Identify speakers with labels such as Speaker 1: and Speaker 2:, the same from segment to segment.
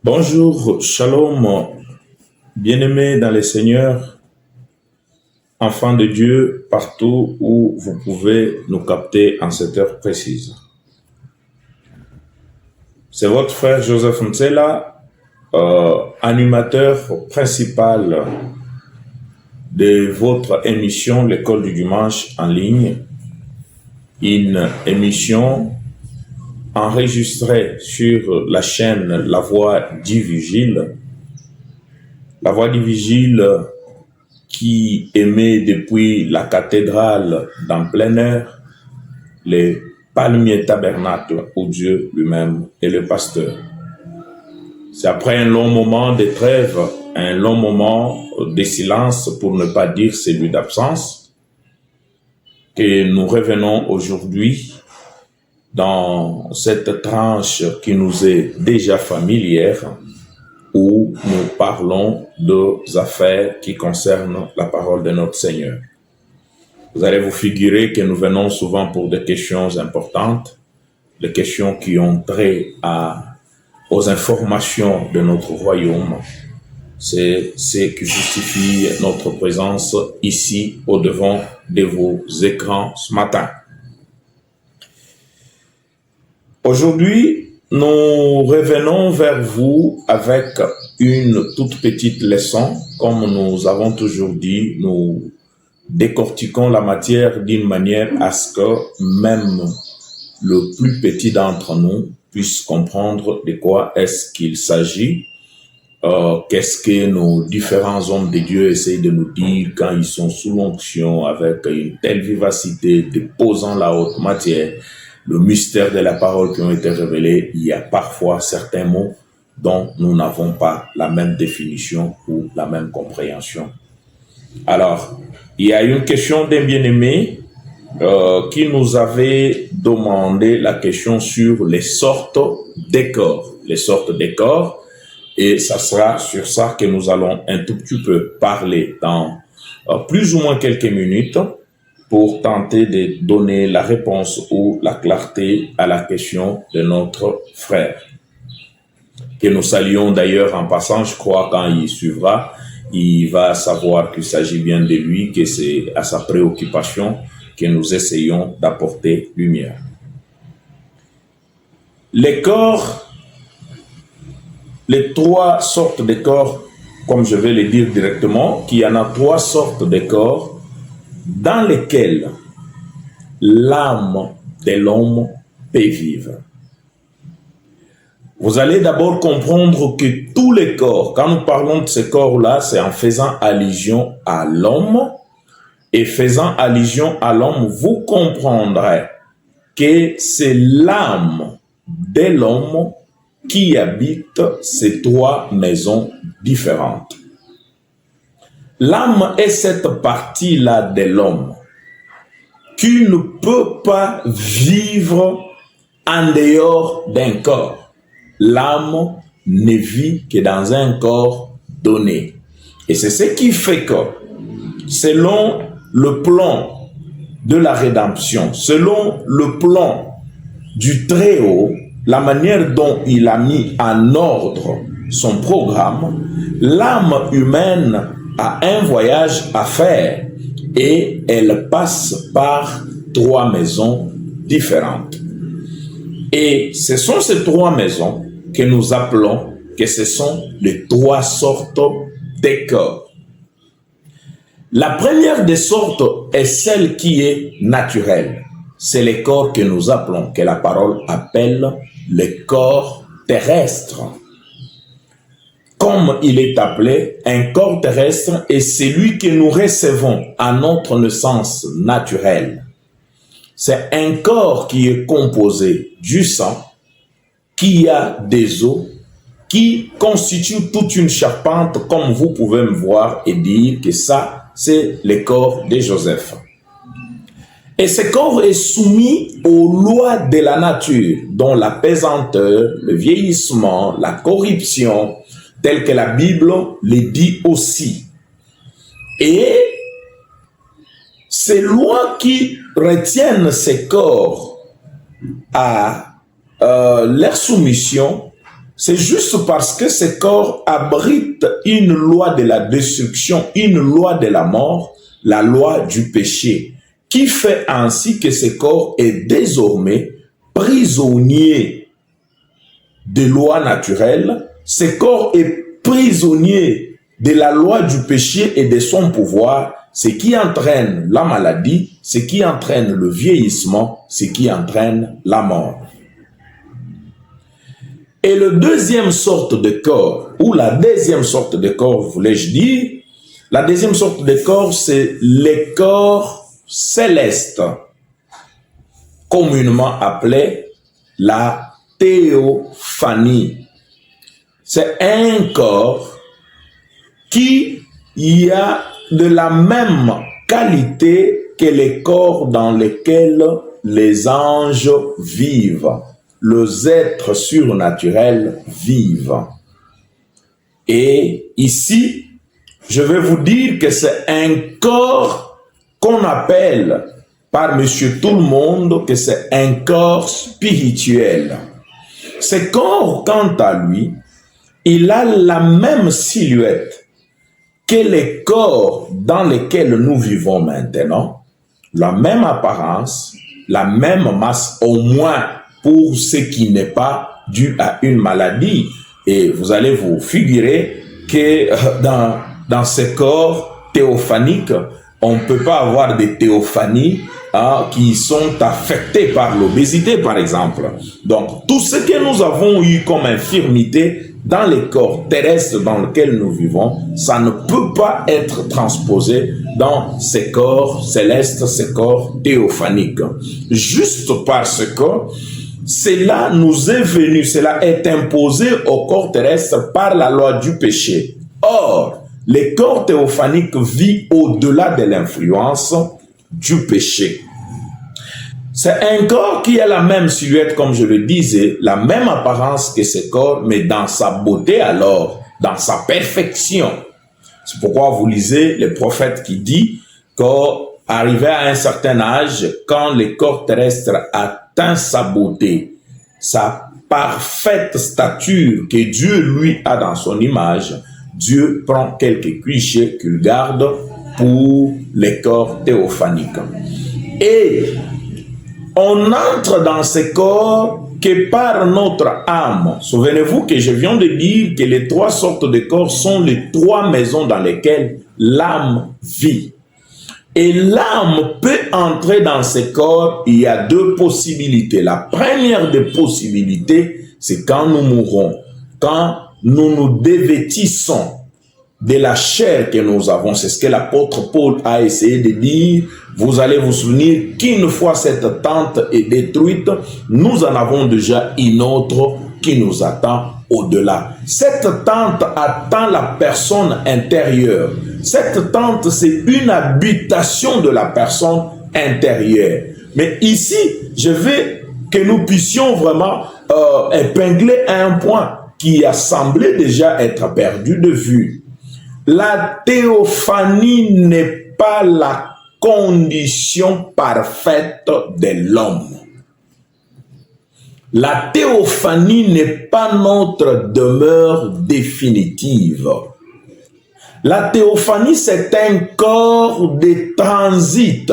Speaker 1: Bonjour, shalom, bien-aimés dans le Seigneur, enfants de Dieu, partout où vous pouvez nous capter en cette heure précise. C'est votre frère Joseph Mtsela, animateur principal de votre émission L'école du dimanche en ligne, une émission enregistrée sur la chaîne La Voix du Vigile. La Voix du Vigile qui émet depuis la cathédrale d'en plein air les palmiers tabernacles où Dieu lui-même est le pasteur. C'est après un long moment de trêve, un long moment de silence, pour ne pas dire celui d'absence, que nous revenons aujourd'hui dans cette tranche qui nous est déjà familière, où nous parlons des affaires qui concernent la parole de notre Seigneur. Vous allez vous figurer que nous venons souvent pour des questions importantes, des questions qui ont trait aux informations de notre royaume. C'est ce qui justifie notre présence ici au-devant de vos écrans ce matin. Aujourd'hui, nous revenons vers vous avec une toute petite leçon. Comme nous avons toujours dit, nous décortiquons la matière d'une manière à ce que même le plus petit d'entre nous puisse comprendre de quoi est-ce qu'il s'agit, qu'est-ce que nos différents hommes de Dieu essayent de nous dire quand ils sont sous l'onction avec une telle vivacité, déposant la haute matière. Le mystère de la parole qui ont été révélés, il y a parfois certains mots dont nous n'avons pas la même définition ou la même compréhension. Alors, il y a une question d'un bien-aimé qui nous avait demandé la question sur les sortes des corps. Les sortes des corps, et ça sera sur ça que nous allons un tout petit peu parler dans plus ou moins quelques minutes, pour tenter de donner la réponse ou la clarté à la question de notre frère, que nous saluons d'ailleurs en passant. Je crois quand il suivra, il va savoir qu'il s'agit bien de lui, que c'est à sa préoccupation que nous essayons d'apporter lumière. Les corps, les trois sortes de corps, comme je vais le dire directement, qu'il y en a trois sortes de corps dans lesquels l'âme de l'homme peut vivre. Vous allez d'abord comprendre que tous les corps, quand nous parlons de ces corps-là, c'est en faisant allusion à l'homme, et faisant allusion à l'homme, vous comprendrez que c'est l'âme de l'homme qui habite ces trois maisons différentes. L'âme est cette partie-là de l'homme qui ne peut pas vivre en dehors d'un corps. L'âme ne vit que dans un corps donné. Et c'est ce qui fait que, selon le plan de la rédemption, selon le plan du Très-Haut, la manière dont il a mis en ordre son programme, l'âme humaine a un voyage à faire et elle passe par trois maisons différentes. Et ce sont ces trois maisons que nous appelons que ce sont les trois sortes de corps. La première des sortes est celle qui est naturelle. C'est les corps que nous appelons, que la parole appelle les corps terrestres. Comme il est appelé, un corps terrestre est celui que nous recevons à notre naissance naturelle. C'est un corps qui est composé du sang, qui a des os, qui constitue toute une charpente, comme vous pouvez me voir et dire que ça, c'est le corps de Joseph. Et ce corps est soumis aux lois de la nature, dont la pesanteur, le vieillissement, la corruption, tel que la Bible le dit aussi. Et ces lois qui retiennent ces corps à leur soumission c'est juste parce que ce corps abrite une loi de la destruction, une loi de la mort, la loi du péché, qui fait ainsi que ce corps est désormais prisonnier des lois naturelles. Ce corps est prisonnier de la loi du péché et de son pouvoir, ce qui entraîne la maladie, ce qui entraîne le vieillissement, ce qui entraîne la mort. Et le deuxième sorte de corps, ou la deuxième sorte de corps, voulais-je dire, la deuxième sorte de corps, c'est les corps célestes, communément appelés la théophanie. C'est un corps qui a de la même qualité que les corps dans lesquels les anges vivent, les êtres surnaturels vivent. Et ici, je vais vous dire que c'est un corps qu'on appelle par monsieur tout le monde que c'est un corps spirituel. Ce corps, quant à lui, il a la même silhouette que les corps dans lesquels nous vivons maintenant, la même apparence, la même masse, au moins pour ce qui n'est pas dû à une maladie. Et vous allez vous figurer que dans ces corps théophaniques, on ne peut pas avoir des théophanies qui sont affectés par l'obésité, par exemple. Donc, tout ce que nous avons eu comme infirmité dans les corps terrestres dans lesquels nous vivons, ça ne peut pas être transposé dans ces corps célestes, ces corps théophaniques. Juste parce que cela nous est venu, cela est imposé au corps terrestre par la loi du péché. Or, les corps théophaniques vivent au-delà de l'influence du péché. C'est un corps qui a la même silhouette, comme je le disais, la même apparence que ce corps, mais dans sa beauté alors, dans sa perfection. C'est pourquoi vous lisez le prophète qui dit qu'arrivé à un certain âge, quand le corps terrestre atteint sa beauté, sa parfaite stature que Dieu lui a dans son image, Dieu prend quelques clichés qu'il garde pour les corps théophaniques. Et on entre dans ces corps que par notre âme. Souvenez-vous que je viens de dire que les trois sortes de corps sont les trois maisons dans lesquelles l'âme vit. Et l'âme peut entrer dans ces corps, il y a deux possibilités. La première des possibilités, c'est quand nous mourrons, quand nous nous dévêtissons de la chair que nous avons. C'est ce que l'apôtre Paul a essayé de dire. Vous allez vous souvenir qu'une fois cette tente est détruite, nous en avons déjà une autre qui nous attend au-delà. Cette tente attend la personne intérieure. Cette tente, c'est une habitation de la personne intérieure. Mais ici, je veux que nous puissions vraiment épingler un point qui a semblé déjà être perdu de vue. La théophanie n'est pas la condition parfaite de l'homme. La théophanie n'est pas notre demeure définitive. La théophanie, c'est un corps de transit.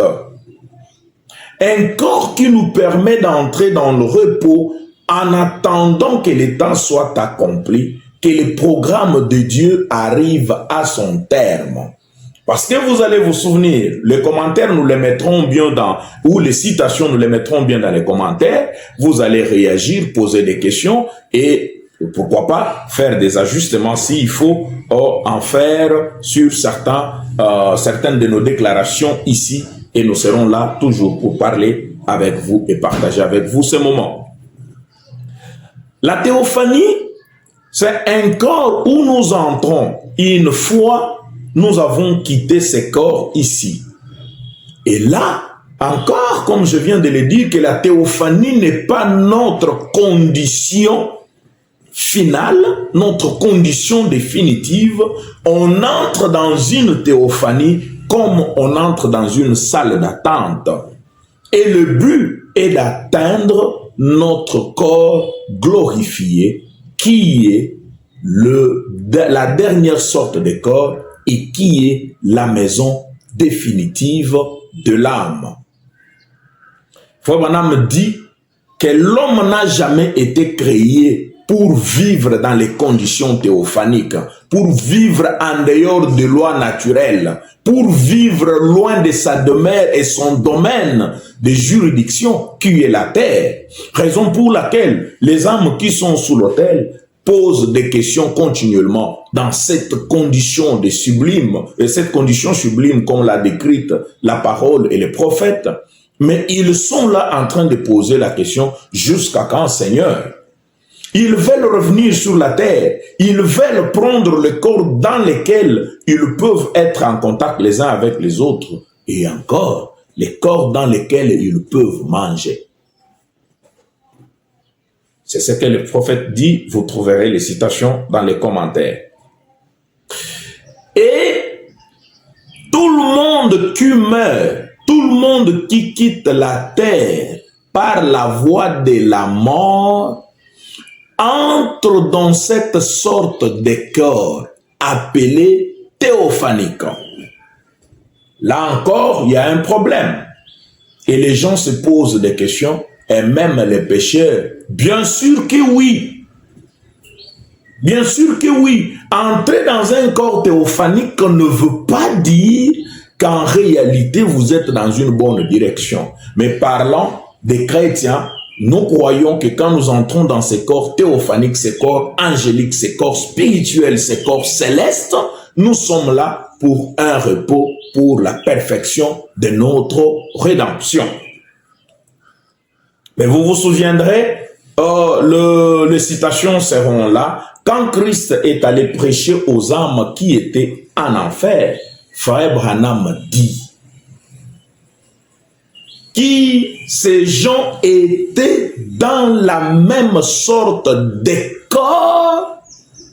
Speaker 1: Un corps qui nous permet d'entrer dans le repos en attendant que le temps soit accompli, que le programme de Dieu arrive à son terme. Parce que vous allez vous souvenir, les commentaires, nous les mettrons bien ou les citations, nous les mettrons bien dans les commentaires. Vous allez réagir, poser des questions et pourquoi pas faire des ajustements s'il faut en faire sur certaines de nos déclarations ici. Et nous serons là toujours pour parler avec vous et partager avec vous ce moment. La théophanie, c'est un corps où nous entrons une fois nous avons quitté ces corps ici. Et là, encore, comme je viens de le dire, que la théophanie n'est pas notre condition finale, notre condition définitive. On entre dans une théophanie comme on entre dans une salle d'attente. Et le but est d'atteindre notre corps glorifié qui est la dernière sorte de corps et qui est la maison définitive de l'âme. Frère Branham dit que l'homme n'a jamais été créé pour vivre dans les conditions théophaniques, pour vivre en dehors des lois naturelles, pour vivre loin de sa demeure et son domaine de juridiction qui est la terre. Raison pour laquelle les âmes qui sont sous l'autel posent des questions continuellement dans cette condition de sublime, et cette condition sublime comme l'a décrite la parole et les prophètes, mais ils sont là en train de poser la question jusqu'à quand, Seigneur? Ils veulent revenir sur la terre, ils veulent prendre le corps dans lequel ils peuvent être en contact les uns avec les autres, et encore, les corps dans lesquels ils peuvent manger. C'est ce que le prophète dit, vous trouverez les citations dans les commentaires. Et tout le monde qui meurt, tout le monde qui quitte la terre par la voie de la mort, entre dans cette sorte de corps appelé théophanique. Là encore, il y a un problème. Et les gens se posent des questions, et même les pécheurs. Bien sûr que oui. Bien sûr que oui. Entrer dans un corps théophanique ne veut pas dire qu'en réalité, vous êtes dans une bonne direction. Mais parlant des chrétiens, nous croyons que quand nous entrons dans ces corps théophaniques, ces corps angéliques, ces corps spirituels, ces corps célestes, nous sommes là pour un repos, pour la perfection de notre rédemption. Mais vous vous souviendrez, les citations seront là. Quand Christ est allé prêcher aux âmes qui étaient en enfer, Frère Branham dit que ces gens étaient dans la même sorte de corps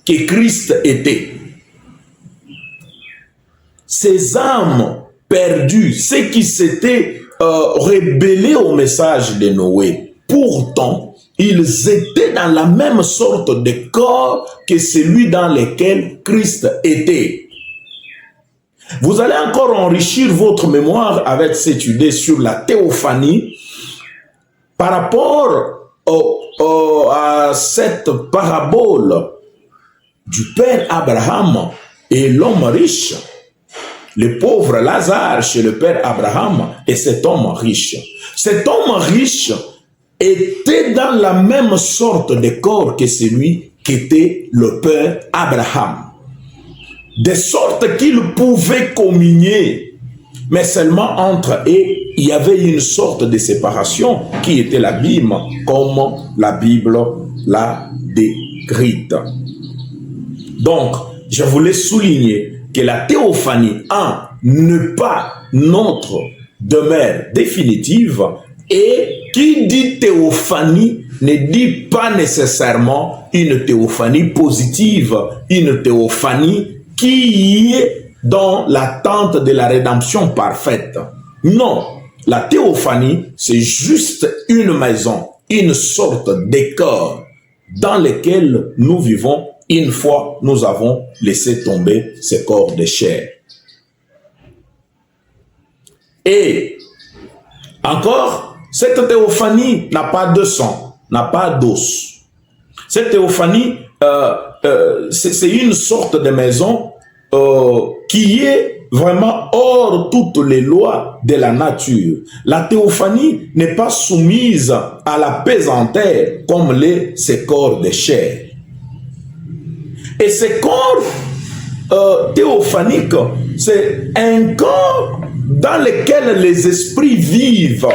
Speaker 1: que Christ était. Ces âmes perdues, ceux qui s'étaient rebellés au message de Noé, pourtant, ils étaient dans la même sorte de corps que celui dans lequel Christ était. Vous allez encore enrichir votre mémoire avec cette idée sur la théophanie par rapport à cette parabole du Père Abraham et l'homme riche. Le pauvre Lazare chez le Père Abraham et cet homme riche. Cet homme riche était dans la même sorte de corps que celui qu'était le Père Abraham. De sorte qu'ils pouvaient communier, mais seulement entre eux, il y avait une sorte de séparation qui était l'abîme, comme la Bible l'a décrite. Donc, je voulais souligner que la théophanie, n'est pas notre demeure définitive, et qui dit théophanie ne dit pas nécessairement une théophanie positive, une théophanie qui est dans l'attente de la rédemption parfaite. Non, la théophanie, c'est juste une maison, une sorte de corps dans lequel nous vivons une fois nous avons laissé tomber ces corps de chair. Et encore, cette théophanie n'a pas de sang, n'a pas d'os. Cette théophanie, c'est une sorte de maison qui est vraiment hors toutes les lois de la nature. La théophanie n'est pas soumise à la pesanteur comme ces corps de chair. Et ces corps théophaniques, c'est un corps dans lequel les esprits vivent.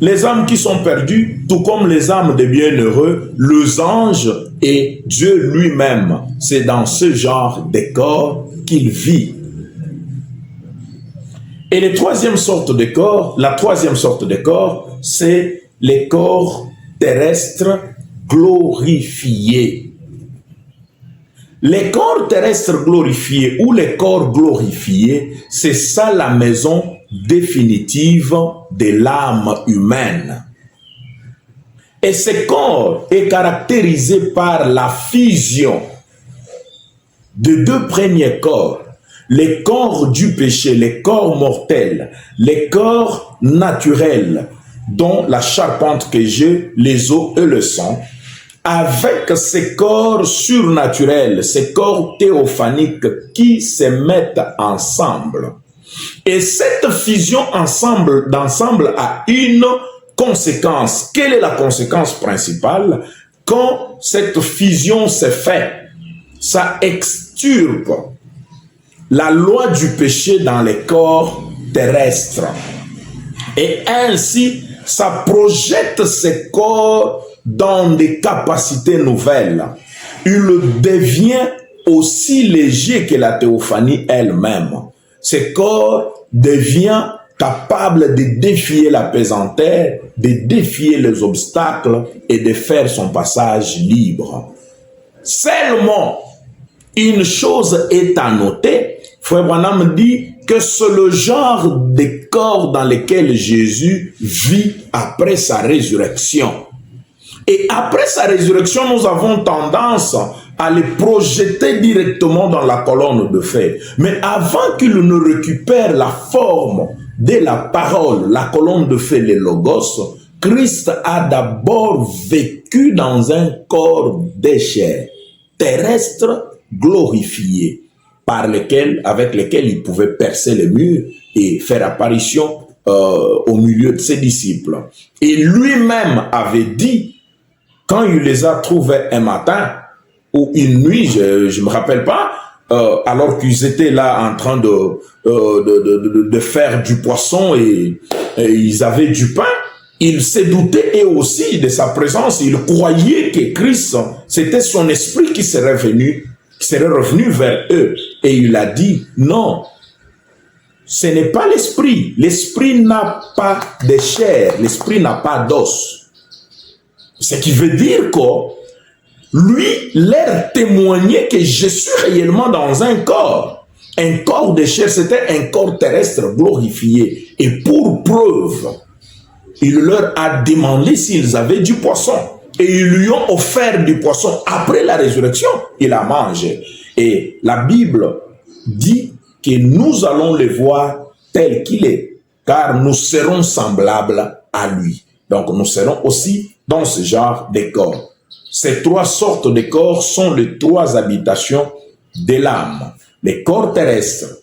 Speaker 1: Les âmes qui sont perdues, tout comme les âmes des bienheureux, les anges et Dieu lui-même, c'est dans ce genre de corps qu'il vit. Et la troisième sorte de corps, c'est les corps terrestres glorifiés. Les corps terrestres glorifiés ou les corps glorifiés, c'est ça la maison définitive de l'âme humaine. Et ce corps est caractérisé par la fusion de deux premiers corps, les corps du péché, les corps mortels, les corps naturels, dont la charpente que j'ai, les os et le sang, avec ces corps surnaturels, ces corps théophaniques qui se mettent ensemble. Et cette fusion d'ensemble a une conséquence. Quelle est la conséquence principale? Quand cette fusion se fait, ça extirpe la loi du péché dans les corps terrestres. Et ainsi, ça projette ces corps dans des capacités nouvelles. Il devient aussi léger que la théophanie elle-même. Ce corps devient capable de défier la pesanteur, de défier les obstacles et de faire son passage libre. Seulement, une chose est à noter, Frère Branham dit que c'est le genre de corps dans lequel Jésus vit après sa résurrection. Et après sa résurrection, nous avons tendance à les projeter directement dans la colonne de feu. Mais avant qu'il ne récupère la forme de la parole, la colonne de feu, le logos, Christ a d'abord vécu dans un corps de chair, terrestre, glorifié, avec lequel il pouvait percer les murs et faire apparition au milieu de ses disciples. Et lui-même avait dit, quand il les a trouvés un matin ou une nuit, je ne me rappelle pas, alors qu'ils étaient là en train de faire du poisson et ils avaient du pain, ils se doutaient eux aussi de sa présence. Ils croyaient que Christ, c'était son esprit qui serait revenu vers eux. Et il a dit, non, ce n'est pas l'esprit. L'esprit n'a pas de chair, l'esprit n'a pas d'os. Ce qui veut dire que lui leur témoignait que je suis réellement dans un corps. Un corps de chair, c'était un corps terrestre glorifié. Et pour preuve, il leur a demandé s'ils avaient du poisson. Et ils lui ont offert du poisson. Après la résurrection, il a mangé. Et la Bible dit que nous allons le voir tel qu'il est, car nous serons semblables à lui. Donc nous serons aussi dans ce genre de corps. Ces trois sortes de corps sont les trois habitations de l'âme. Les corps terrestres,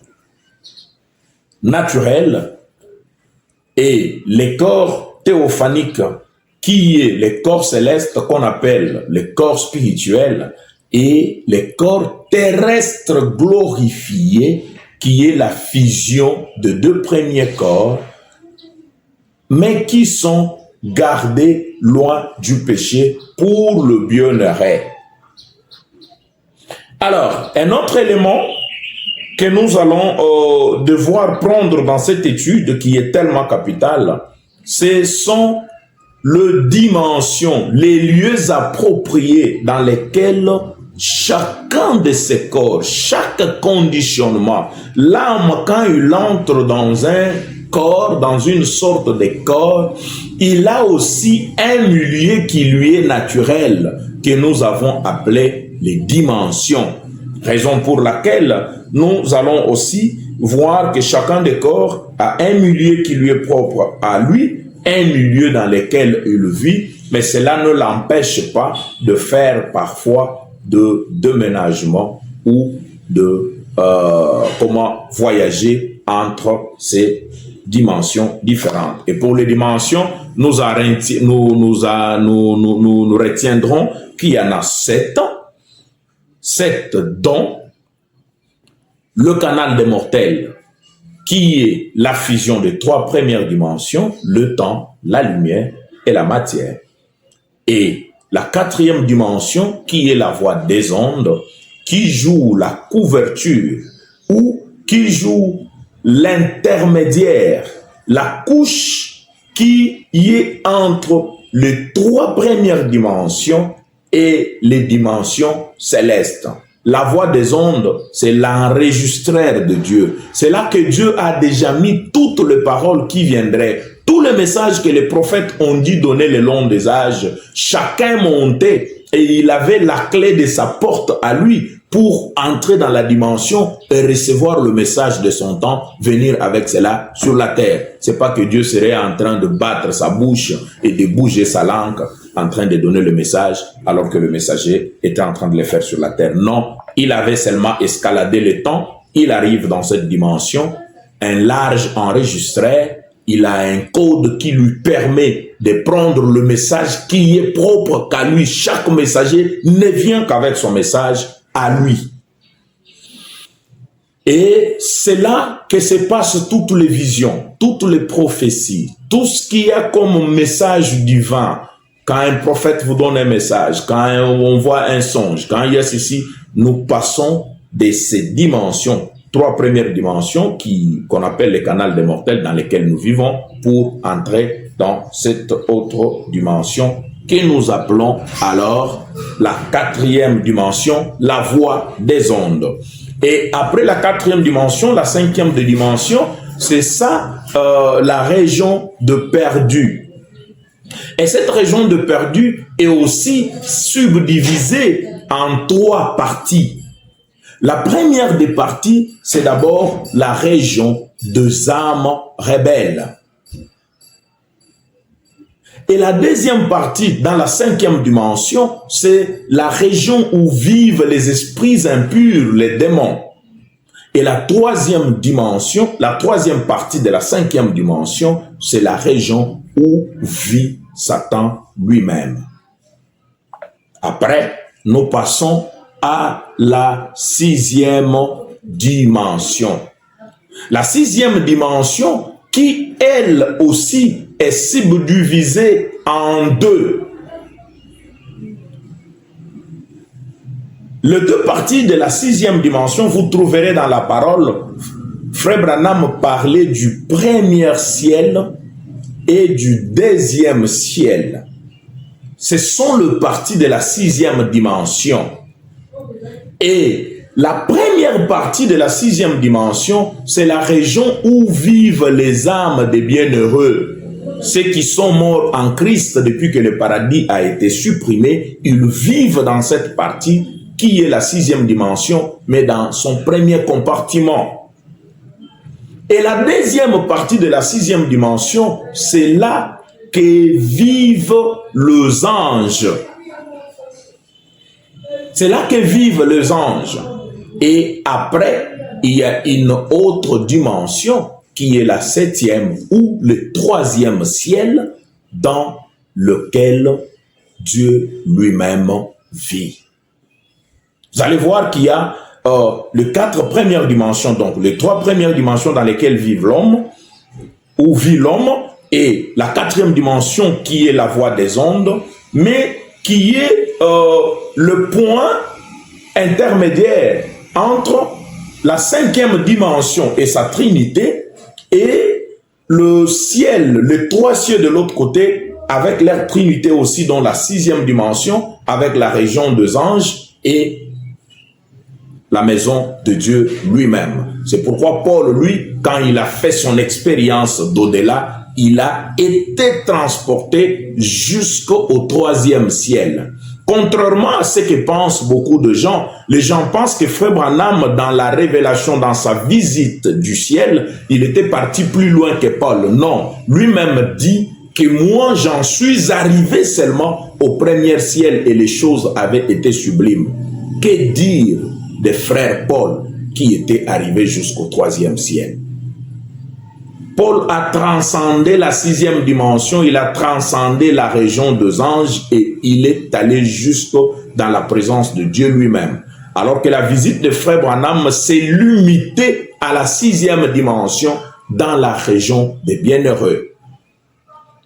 Speaker 1: naturels, et les corps théophaniques, qui est les corps célestes qu'on appelle les corps spirituels, et les corps terrestres glorifiés, qui est la fusion de deux premiers corps, mais qui sont gardés loin du péché pour le bienheureux. Alors, un autre élément que nous allons devoir prendre dans cette étude qui est tellement capitale, ce sont les dimensions, les lieux appropriés dans lesquels chacun de ces corps, chaque conditionnement, l'âme quand il entre dans un corps, dans une sorte de corps, il a aussi un milieu qui lui est naturel, que nous avons appelé les dimensions. Raison pour laquelle nous allons aussi voir que chacun des corps a un milieu qui lui est propre à lui, un milieu dans lequel il vit, mais cela ne l'empêche pas de faire parfois de déménagement ou de comment voyager entre ces dimensions différentes. Et pour les dimensions, nous retiendrons qu'il y en a 7. 7 dont le canal des mortels, qui est la fusion des 3 premières dimensions, le temps, la lumière et la matière. Et la 4e dimension, qui est la voie des ondes, qui joue la couverture ou qui joue l'intermédiaire, la couche qui y est entre les 3 premières dimensions et les dimensions célestes. La voix des ondes, c'est l'enregistreur de Dieu. C'est là que Dieu a déjà mis toutes les paroles qui viendraient. Tous les messages que les prophètes ont dit donner le long des âges. Chacun montait et il avait la clé de sa porte à lui pour entrer dans la dimension et recevoir le message de son temps, venir avec cela sur la terre. C'est pas que Dieu serait en train de battre sa bouche et de bouger sa langue en train de donner le message alors que le messager était en train de le faire sur la terre. Non, il avait seulement escaladé le temps, il arrive dans cette dimension, un large enregistreur, il a un code qui lui permet de prendre le message qui est propre qu'à lui. Chaque messager ne vient qu'avec son message à lui. Et c'est là que se passent toutes les visions, toutes les prophéties, tout ce qu'il y a comme message divin. Quand un prophète vous donne un message, quand on voit un songe, quand il y a ceci, nous passons de ces dimensions, 3 premières dimensions qu'on appelle les canaux des mortels dans lesquels nous vivons pour entrer dans cette autre dimension que nous appelons alors la 4e dimension, la voie des ondes. Et après la 4e dimension, la 5e dimension, c'est ça la région de perdu. Et cette région de perdu est aussi subdivisée en 3 parties. La première des parties, c'est d'abord la région des âmes rebelles. Et la deuxième partie, dans la 5e dimension, c'est la région où vivent les esprits impurs, les démons. Et la 3e dimension, la 3e partie de la 5e dimension, c'est la région où vit Satan lui-même. Après, nous passons à la 6e dimension. La 6e dimension qui, elle aussi, est subdivisée en 2. Les 2 parties de la 6e dimension, vous trouverez dans la parole, Frère Branham parlait du premier ciel et du 2e ciel. Ce sont les parties de la 6e dimension. Et la première partie de la 6e dimension, c'est la région où vivent les âmes des bienheureux. Ceux qui sont morts en Christ depuis que le paradis a été supprimé, ils vivent dans cette partie qui est la 6e dimension, mais dans son premier compartiment. Et la deuxième partie de la 6e dimension, c'est là que vivent les anges. C'est là que vivent les anges. Et après, il y a une autre dimension qui est la 7e ou le 3e ciel dans lequel Dieu lui-même vit. Vous allez voir qu'il y a les 4 premières dimensions, donc les 3 premières dimensions dans lesquelles vive l'homme, où vit l'homme, et la 4e dimension qui est la voie des ondes, mais qui est le point intermédiaire entre la 5e dimension et sa trinité et le ciel, les 3 cieux de l'autre côté, avec leur trinité aussi dans la 6e dimension, avec la région des anges et la maison de Dieu lui-même. C'est pourquoi Paul, lui, quand il a fait son expérience d'au-delà, il a été transporté jusqu'au 3e ciel. Contrairement à ce que pensent beaucoup de gens, les gens pensent que Frère Branham, dans la révélation, dans sa visite du ciel, il était parti plus loin que Paul. Non, lui-même dit que moi, j'en suis arrivé seulement au premier ciel et les choses avaient été sublimes. Que dire des frères Paul qui était arrivé jusqu'au 3e ciel? Paul a transcendé la 6e dimension, il a transcendé la région des anges et il est allé jusque dans la présence de Dieu lui-même. Alors que la visite de Frère Branham s'est limitée à la 6e dimension dans la région des bienheureux.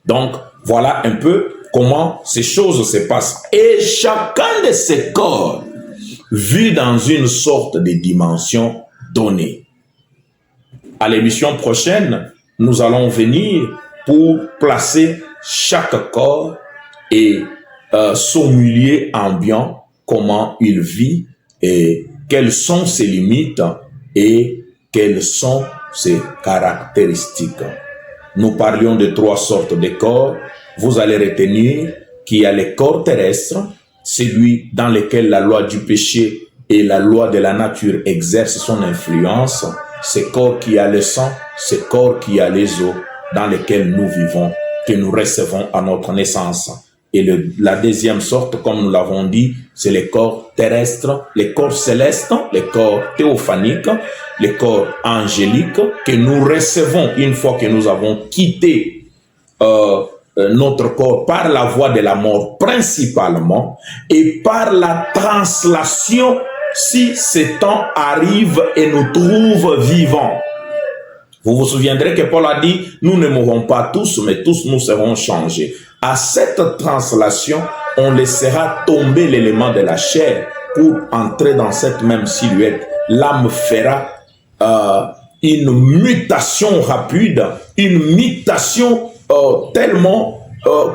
Speaker 1: Donc, voilà un peu comment ces choses se passent. Et chacun de ces corps vit dans une sorte de dimension donnée. À l'émission prochaine, nous allons venir pour placer chaque corps et son milieu ambiant, comment il vit et quelles sont ses limites et quelles sont ses caractéristiques. Nous parlions de 3 sortes de corps. Vous allez retenir qu'il y a le corps terrestre, celui dans lequel la loi du péché et la loi de la nature exercent son influence, ce corps qui a le sang, ce corps qui a les os dans lesquels nous vivons, que nous recevons à notre naissance. Et la deuxième sorte, comme nous l'avons dit, c'est les corps terrestres, les corps célestes, les corps théophaniques, les corps angéliques que nous recevons une fois que nous avons quitté notre corps par la voie de la mort principalement et par la translation si ce temps arrive et nous trouve vivants. Vous vous souviendrez que Paul a dit, nous ne mourrons pas tous, mais tous nous serons changés. À cette translation, on laissera tomber l'élément de la chair pour entrer dans cette même silhouette. L'âme fera une mutation rapide, une mutation tellement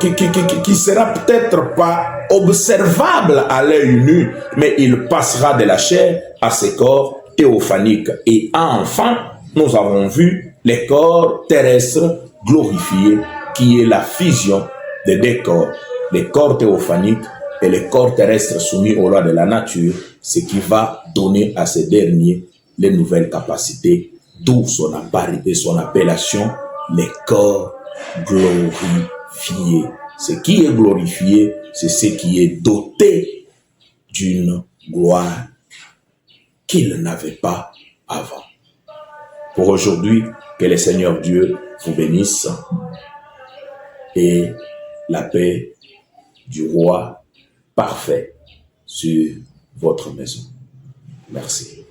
Speaker 1: qui sera peut-être pas observable à l'œil nu, mais il passera de la chair à ses corps théophaniques. Et enfin, nous avons vu les corps terrestres glorifiés, qui est la fusion des 2 corps, les corps théophaniques et les corps terrestres soumis aux lois de la nature, ce qui va donner à ces derniers les nouvelles capacités, d'où son appellation, les corps glorifiés. Ce qui est glorifié, c'est ce qui est doté d'une gloire qu'il n'avait pas avant. Pour aujourd'hui, que le Seigneur Dieu vous bénisse et la paix du roi parfait sur votre maison. Merci.